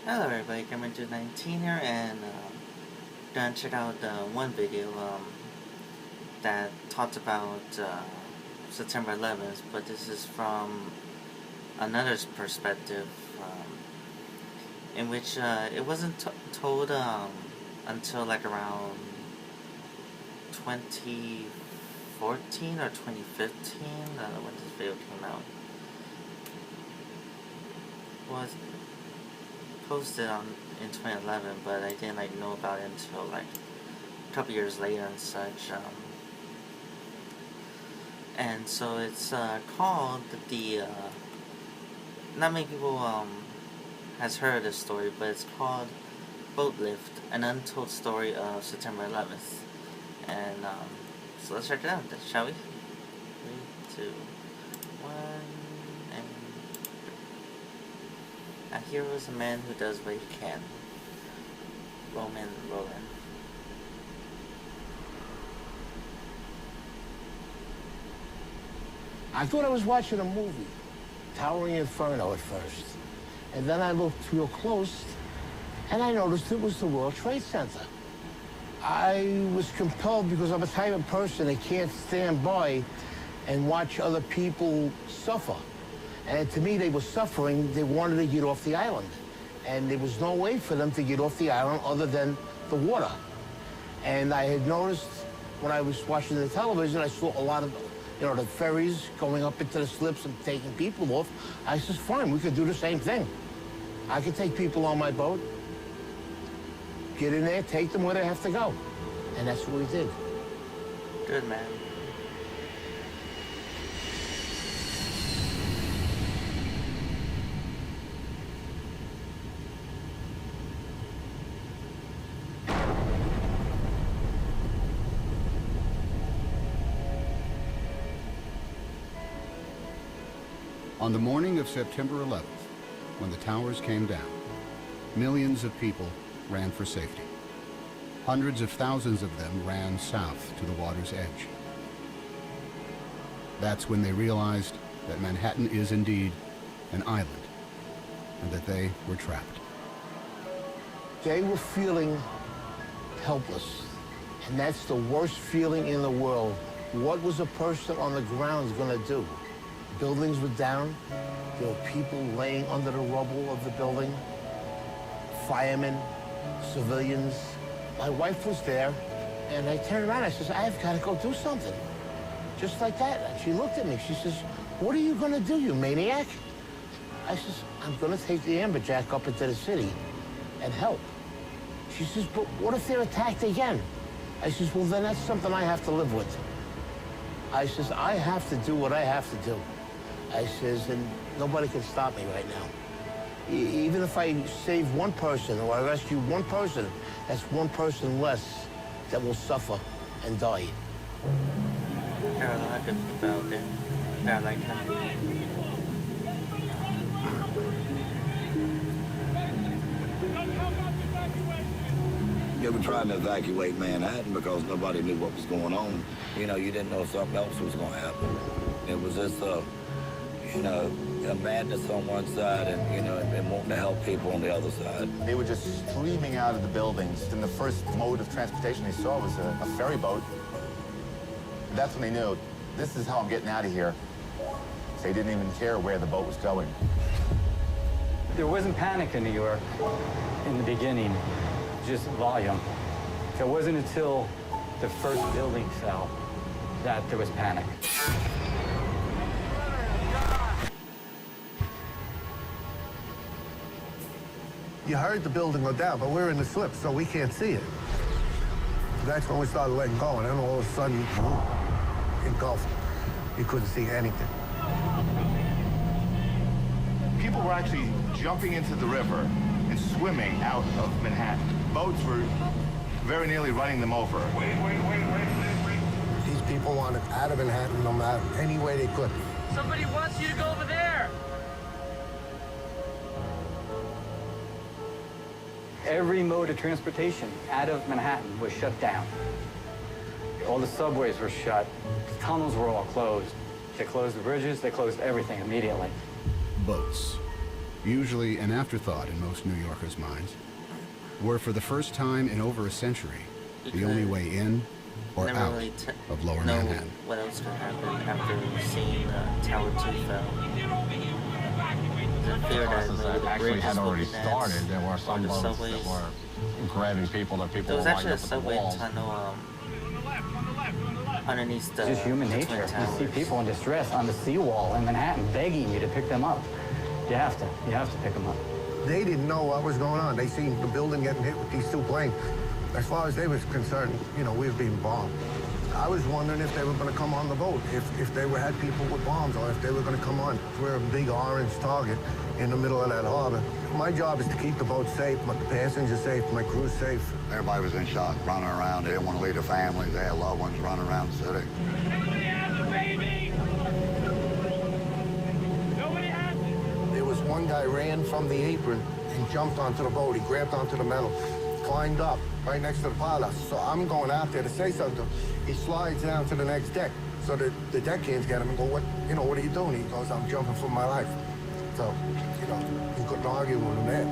Hello everybody, Gamer19 here, and gonna check out one video that talks about September 11th, but this is from another perspective, in which it wasn't told until like around 2014 or 2015 when this video came out. Was posted in 2011, but I didn't know about it until like a couple years later and such. And so it's called the not many people has heard of this story, but it's called Boatlift: An Untold Story of September 11th. And so let's check it out, shall we? 3, 2, 1. A hero is a man who does what he can. Roland. I thought I was watching a movie, Towering Inferno at first. And then I looked real close, and I noticed it was the World Trade Center. I was compelled because I'm a type of person that can't stand by and watch other people suffer. And to me, they were suffering. They wanted to get off the island. And there was no way for them to get off the island other than the water. And I had noticed when I was watching the television, I saw a lot of, the ferries going up into the slips and taking people off. I said, fine, we could do the same thing. I could take people on my boat, get in there, take them where they have to go. And that's what we did. Good, man. On the morning of September 11th, when the towers came down, millions of people ran for safety. Hundreds of thousands of them ran south to the water's edge. That's when they realized that Manhattan is indeed an island, and that they were trapped. They were feeling helpless, and that's the worst feeling in the world. What was a person on the ground going to do? Buildings were down. There were people laying under the rubble of the building. Firemen, civilians. My wife was there, and I turned around. I says, I've got to go do something. Just like that. And she looked at me. She says, what are you going to do, you maniac? I says, I'm going to take the amberjack up into the city and help. She says, but what if they're attacked again? I says, well, then that's something I have to live with. I says, I have to do what I have to do. I says, and nobody can stop me right now. Even if I save one person or I rescue one person, that's one person less that will suffer and die. Carolina could be out there. Carolina. Yeah, we tried to evacuate Manhattan because nobody knew what was going on. You didn't know if something else was going to happen. It was just, a madness on one side and wanting to help people on the other side. They were just streaming out of the buildings, and the first mode of transportation they saw was a ferry boat. That's when they knew, this is how I'm getting out of here. They didn't even care where the boat was going. There wasn't panic in New York in the beginning, just volume. It wasn't until the first building fell that there was panic. You heard the building go down, but we're in the slip, so we can't see it. That's when we started letting go, and then all of a sudden, engulfed. You couldn't see anything. People were actually jumping into the river and swimming out of Manhattan. Boats were very nearly running them over. Wait. These people wanted out of Manhattan no matter any way they could. Somebody wants you to go over there. Every mode of transportation out of Manhattan was shut down. All the subways were shut. The tunnels were all closed. They closed the bridges. They closed everything immediately. Boats. usually an afterthought in most New Yorkers' minds, were for the first time in over a century the only way in or never out really of Lower know Manhattan. what else could happen after seeing Tower 2 fell. The fear that Process maybe that the actually bridges had would already collapse, started. There were or some the boats that subways. were grabbing people, that people There was were actually lining a up at the subway walls. tunnel underneath the It's just human the nature. Twin You see Towers. people in distress on the seawall in Manhattan begging you to pick them up. You have to pick them up. They didn't know what was going on. They seen the building getting hit with these two planes. As far as they was concerned, you know, we were being bombed. I was wondering if they were going to come on the boat, if they had people with bombs, or if they were going to come on. We're a big orange target in the middle of that harbor. My job is to keep the boat safe, my passengers safe, my crew safe. Everybody was in shock, running around. They didn't want to leave their families. They had loved ones running around the city. Nobody has a baby! Nobody has it! There was one guy ran from the apron and jumped onto the boat. He grabbed onto the metal, climbed up right next to the pilot. So I'm going out there to say something. He slides down to the next deck. So the deckhands get him and go, what are you doing? He goes, I'm jumping for my life. So, you know, you couldn't argue with him there.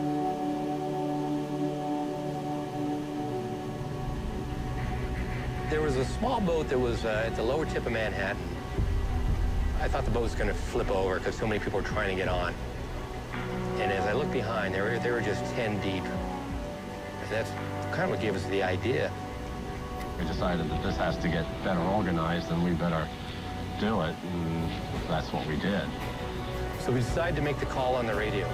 There was a small boat that was at the lower tip of Manhattan. I thought the boat was going to flip over because so many people were trying to get on. And as I looked behind, they were just 10 deep. And that's kind of what gave us the idea. We decided that this has to get better organized and we better do it, and that's what we did. So we decided to make the call on the radio.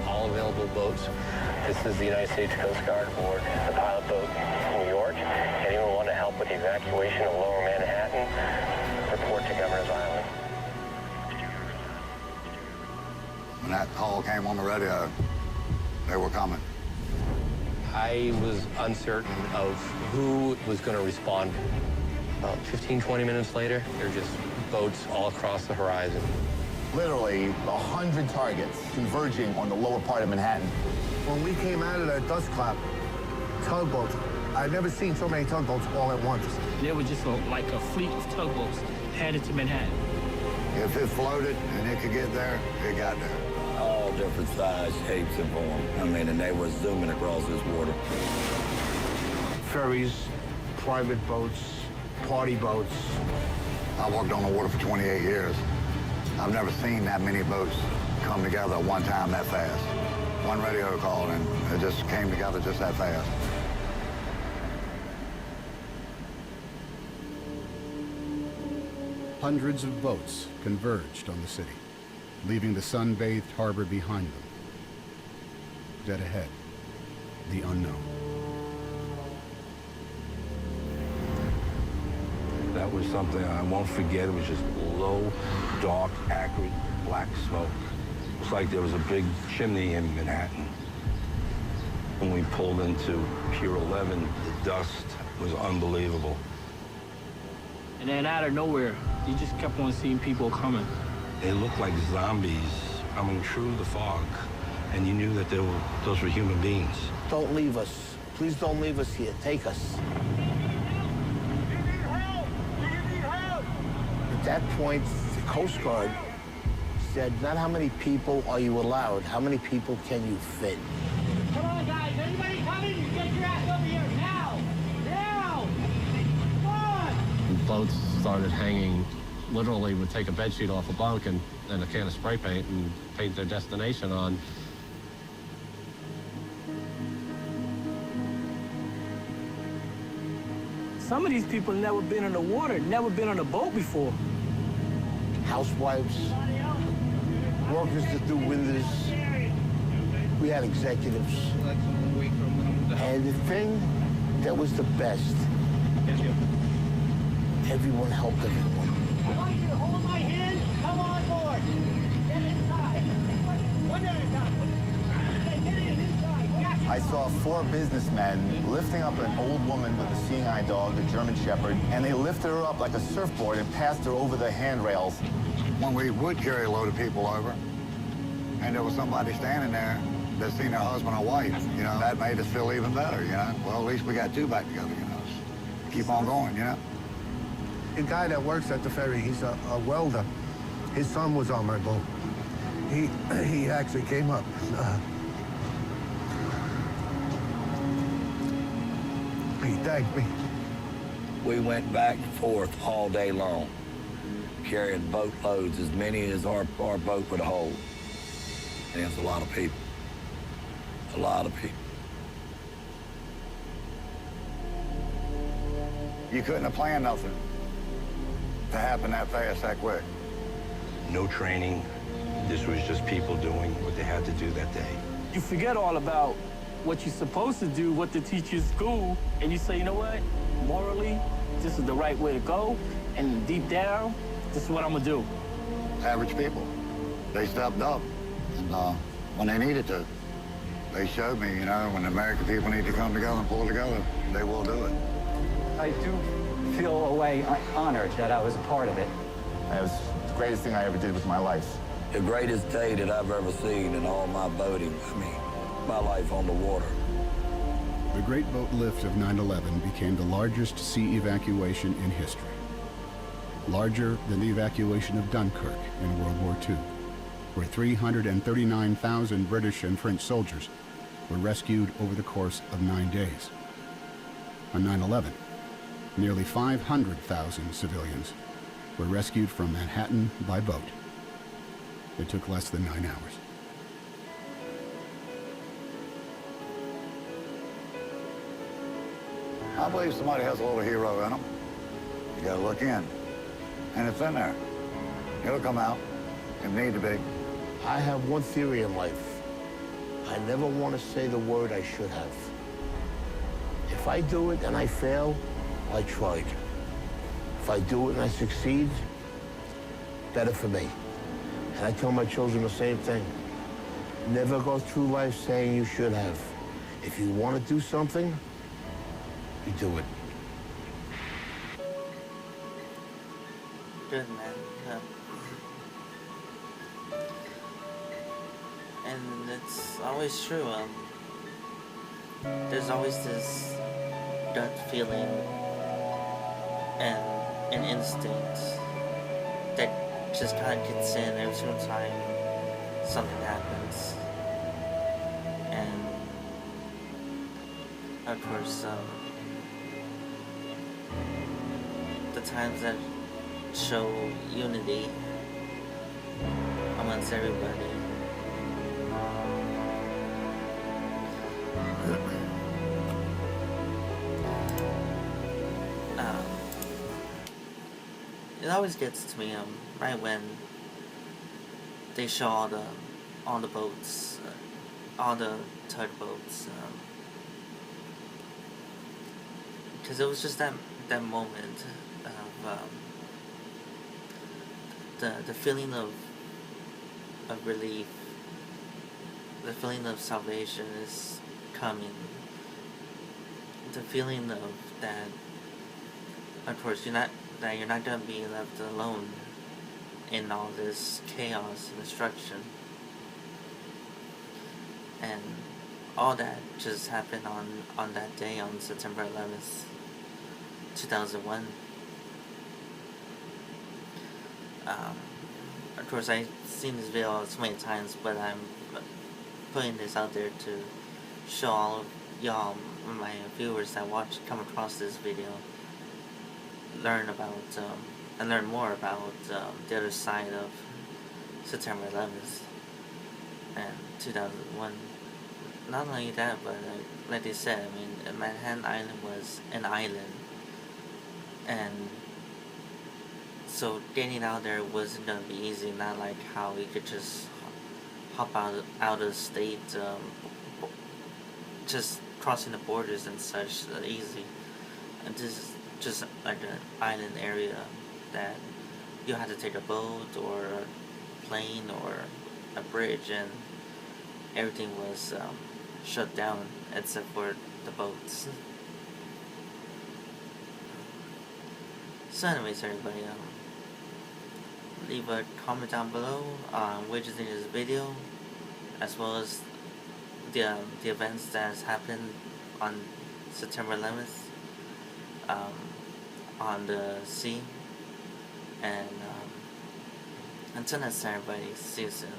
All available boats. This is the United States Coast Guard aboard the pilot boat in New York. Anyone want to help with the evacuation of Lower Manhattan? Report to Governor's Island. When that call came on the radio, they were coming. I was uncertain of who was going to respond. About 15, 20 minutes later, there were just boats all across the horizon. Literally 100 targets converging on the lower part of Manhattan. When we came out of that dust cloud, tugboats, I'd never seen so many tugboats all at once. There was just like a fleet of tugboats headed to Manhattan. If it floated and it could get there, it got there. All different size, shapes, and forms. I mean, and they were zooming across this water. Ferries, private boats, party boats. I worked on the water for 28 years. I've never seen that many boats come together at one time that fast. One radio call and it just came together just that fast. Hundreds of boats converged on the city, leaving the sun-bathed harbor behind them. Dead ahead, the unknown. That was something I won't forget. It was just low, dark, acrid, black smoke. It was like there was a big chimney in Manhattan. When we pulled into Pier 11, the dust was unbelievable. And then out of nowhere, you just kept on seeing people coming. They looked like zombies coming through the fog, and you knew that those were human beings. Don't leave us. Please don't leave us here. Take us. At that point, the Coast Guard said, not how many people are you allowed, how many people can you fit? Come on, guys. Anybody coming? You get your ass over here now. Now. Come on. Boats started hanging. Literally would take a bedsheet off a bunk and a can of spray paint and paint their destination on. Some of these people never been in the water, never been on a boat before. Housewives, workers that do windows. We had executives. And the thing that was the best, everyone helped everyone. I want you to hold my hand. Come on board. Get inside. One at a time. Get in inside. I saw 4 businessmen lifting up an old woman with a seeing eye dog, a German Shepherd, and they lifted her up like a surfboard and passed her over the handrails. When we would carry a load of people over, and there was somebody standing there that seen their husband or wife, you know, that made us feel even better, you know. Well, at least we got 2 back together, you know. Keep on going, you know. The guy that works at the ferry, he's a welder. His son was on my boat. He actually came up. He thanked me. We went back and forth all day long, carrying boatloads, as many as our boat would hold. And it was a lot of people. A lot of people. You couldn't have planned nothing to happen that fast, that quick. No training. This was just people doing what they had to do that day. You forget all about what you're supposed to do, what the teacher's school, and you say, you know what? Morally, this is the right way to go, and deep down, this is what I'm gonna do. Average people, they stepped up, and when they needed to, they showed me, you know, when the American people need to come together and pull together, they will do it. I do feel a way honored that I was a part of it. It was the greatest thing I ever did with my life. The greatest day that I've ever seen in all my boating. I mean, my life on the water. The Great Boat Lift of 9/11 became the largest sea evacuation in history. Larger than the evacuation of Dunkirk in World War II, where 339,000 British and French soldiers were rescued over the course of 9 days. On 9/11, nearly 500,000 civilians were rescued from Manhattan by boat. It took less than 9 hours. I believe somebody has a little hero in them. You gotta look in, and it's in there. It'll come out, if need to be. I have one theory in life. I never want to say the word I should have. If I do it and I fail, I tried. If I do it and I succeed, better for me. And I tell my children the same thing. Never go through life saying you should have. If you want to do something, you do it. Good, man. And it's always true. There's always this gut feeling and an instinct that just kind of gets in every single time something happens. And of course, the times that show unity amongst everybody. It always gets to me right when they show all the boats, all the tugboats, because it was just that moment of the feeling of relief, the feeling of salvation is coming, the feeling of that. Of course, you're not gonna be left alone in all this chaos and destruction, and all that just happened on that day, on September 11th, 2001. Of course, I've seen this video so many times, but I'm putting this out there to show all of y'all, my viewers that come across this video, learn about and learn more about the other side of September 11th and 2001. Not only that, but like they said, I mean, Manhattan Island was an island, and so getting out there wasn't gonna be easy. Not like how we could just hop out of state, just crossing the borders and such easy. And this is just like an island area that you had to take a boat or a plane or a bridge, and everything was shut down except for the boats. So anyways, everybody, leave a comment down below on what you think of this video, as well as the events that has happened on September 11th on the sea. And until next time, everybody, see you soon.